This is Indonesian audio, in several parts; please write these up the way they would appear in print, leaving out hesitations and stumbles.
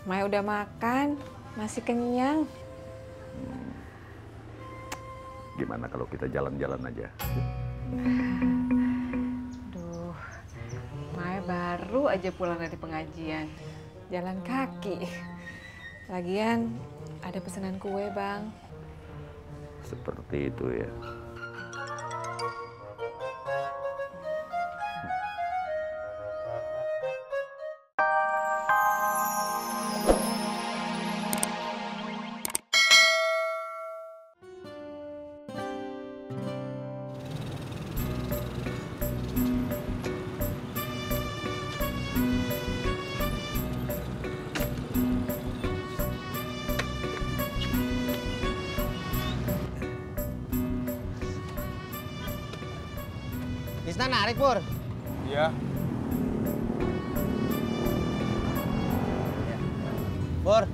Mai udah makan, masih kenyang. Gimana kalau kita jalan-jalan aja? Duh, Mai baru aja pulang dari pengajian. Jalan kaki. Lagian ada pesanan kue, Bang. Seperti itu ya. Tisna narik, Pur. Iya. Pur,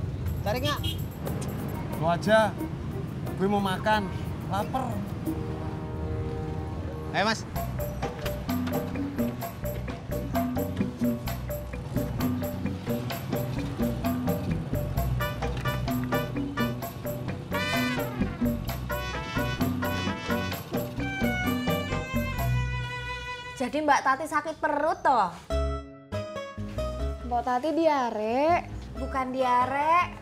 tarik nggak? Lu aja. Gue mau makan. Laper. Ayo, Mas. Jadi Mbak Tati sakit perut toh? Mbak Tati diare. Bukan diare.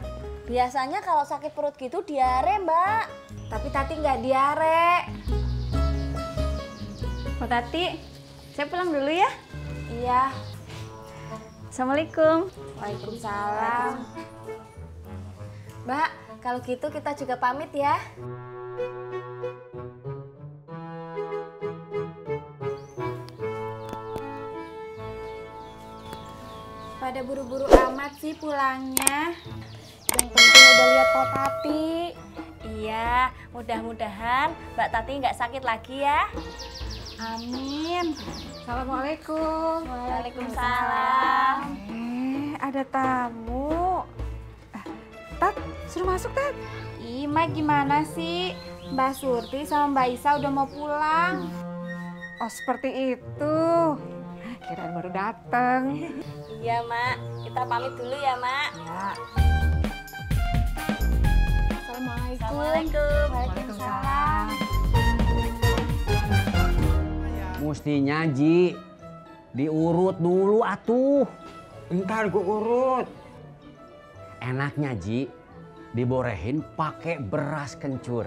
Biasanya kalau sakit perut gitu diare, Mbak. Tapi Tati nggak diare. Mbak Tati, saya pulang dulu ya. Iya. Assalamualaikum. Waalaikumsalam. Mbak, kalau gitu kita juga pamit ya. Pada buru-buru amat sih pulangnya. Yang penting udah lihat Mbak Tati. Iya, mudah-mudahan Mbak Tati nggak sakit lagi ya. Amin. Assalamualaikum. Waalaikumsalam. Ada tamu. Tat, suruh masuk, Tat. Ih, Mak gimana sih? Mbak Surti sama Mbak Isa udah mau pulang. Oh, seperti itu. Kirain baru datang. Iya, Mak. Kita pamit dulu ya, Mak. Ya. Assalamualaikum. Assalamualaikum. Waalaikumsalam. Mustinya Ji, diurut dulu atuh. Ntar gue urut. Enaknya Ji, diborehin pakai beras kencur.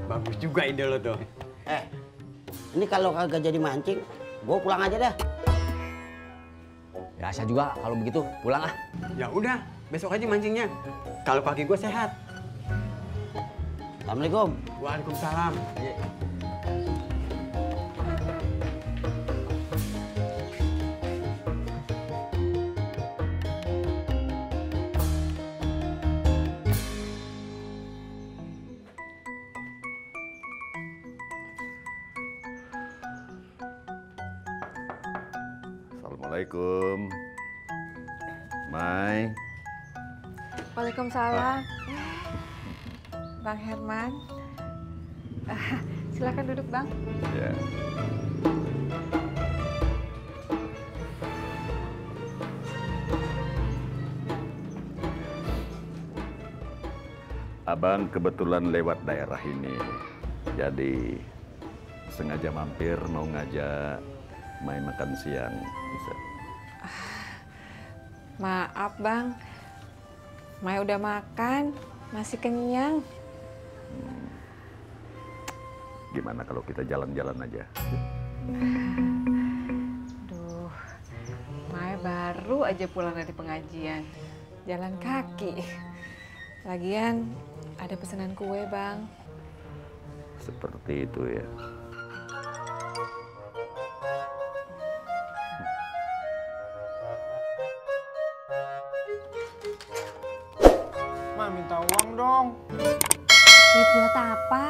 Bagus juga ide lo tuh. Ini kalau kagak jadi mancing, gue pulang aja dah. Biasa juga kalau begitu, pulang ah. Ya udah, besok aja mancingnya. Kalau kaki gue sehat. Assalamualaikum. Waalaikumsalam. Assalamualaikum. Mai. Waalaikumsalam. Bang Herman. Silakan duduk, Bang. Ya. Abang kebetulan lewat daerah ini. Jadi sengaja mampir mau ngajak Mai makan siang. Bisa. Maaf, Bang. Mai udah makan, masih kenyang. Gimana kalau kita jalan-jalan aja? Duh, Mai baru aja pulang dari pengajian. Jalan kaki. Lagian ada pesanan kue, Bang. Seperti itu ya. Ma, minta uang dong. Duit buat apa?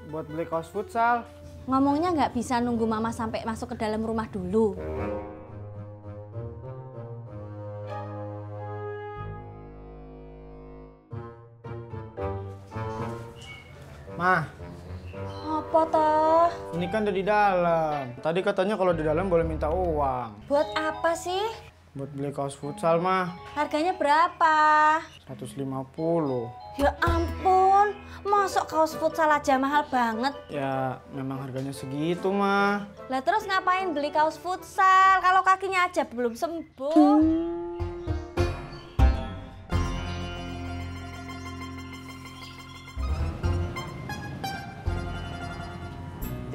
Buat beli kaos futsal. Ngomongnya nggak bisa nunggu Mama sampai masuk ke dalam rumah dulu. Ma, Apa toh? ini kan udah di dalam. Tadi katanya kalau di dalam boleh minta uang. Buat apa sih? Buat beli kaos futsal mah Harganya berapa? 150. Ya ampun, masuk kaos futsal aja mahal banget. Ya memang harganya segitu mah. Lah terus ngapain beli kaos futsal kalau kakinya aja belum sembuh?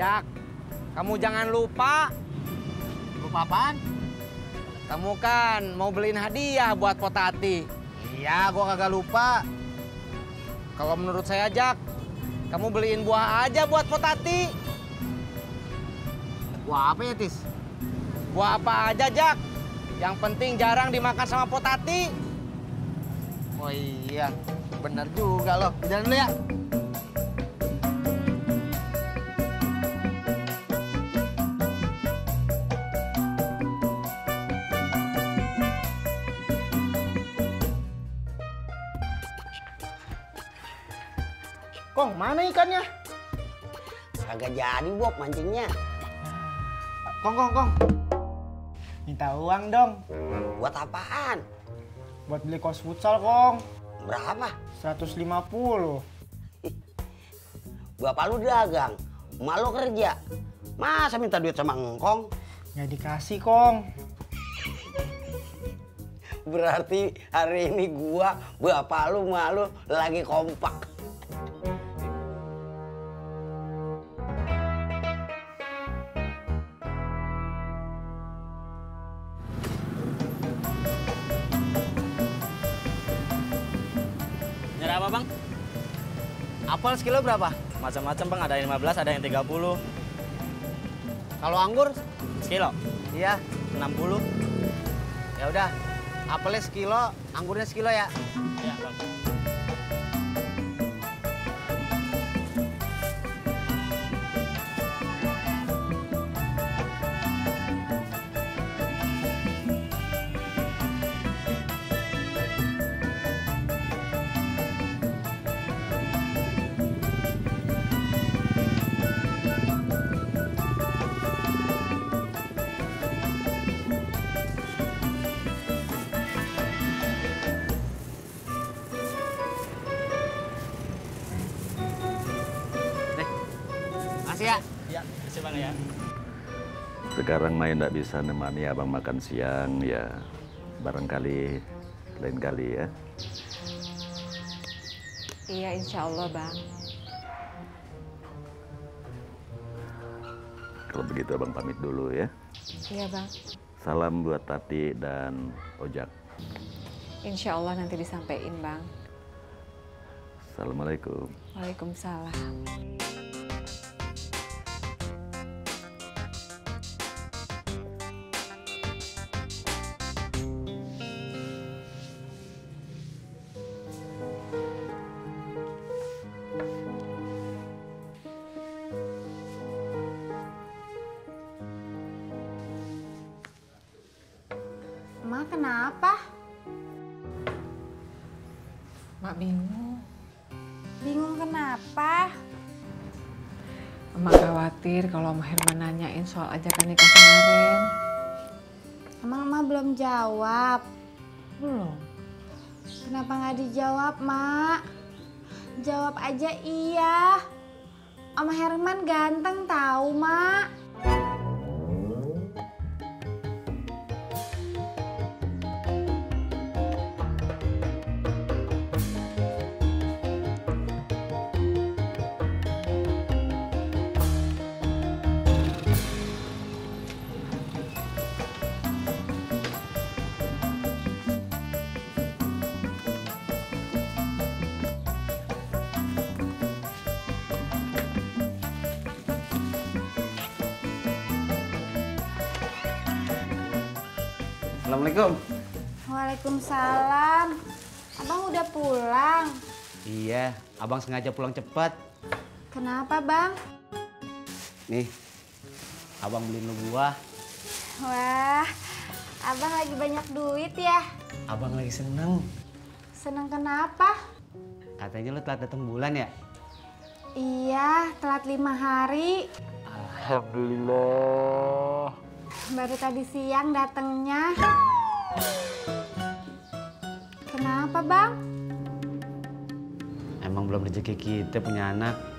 Jak, kamu jangan lupa. Lupa apaan? Kamu kan mau beliin hadiah buat Potati. Iya, gua kagak lupa. Kalau menurut saya, Jak, kamu beliin buah aja buat Potati. Wah, apa ya, Tis? Buah apa aja, Jak. Yang penting jarang dimakan sama Potati. Oh iya, bener juga loh. Jalan dulu ya. Kong, mana ikannya? Kagak jadi Bob mancingnya. Kong. Minta uang dong. Buat apaan? Buat beli kaos futsal, Kong. Berapa? 150. Bapak lu dagang, emak lu kerja. Masa minta duit sama engkong? Nggak dikasih, Kong. Berarti hari ini gua, bapak lu, emak lu lagi kompak. Nyari apa, Bang? Apel sekilo berapa? Macam-macam, Bang. Ada yang 15, ada yang 30. Kalau anggur? Sekilo? Iya, 60. Ya udah, apelnya sekilo, anggurnya sekilo ya? Iya, Bang. Makasih ya. Iya, makasih Bang ya. Sekarang main nggak bisa nemani abang makan siang, ya barangkali lain kali ya. Iya, insya Allah, Bang. Kalau begitu abang pamit dulu ya. Iya, Bang. Salam buat Tati dan Ojak. Insya Allah nanti disampaikan, Bang. Assalamualaikum. Waalaikumsalam. Ma, kenapa? Mak bingung. Bingung kenapa? Emak khawatir kalau Om Herman nanyain soal ajakan nikah kemarin. Emang Ma belum jawab? Belum. Kenapa nggak dijawab, Mak? Jawab aja iya. Om Herman ganteng tahu, Mak. Assalamualaikum. Waalaikumsalam. Abang udah pulang. Iya, abang sengaja pulang cepat. Kenapa, Bang? Nih, abang beliin lu buah. Wah, Abang lagi banyak duit ya? Abang lagi seneng. Seneng kenapa? Katanya lu telat datang bulan ya? Iya, telat 5 hari. Alhamdulillah. Baru tadi siang datangnya. Kenapa, Bang? Emang belum rezeki kita punya anak.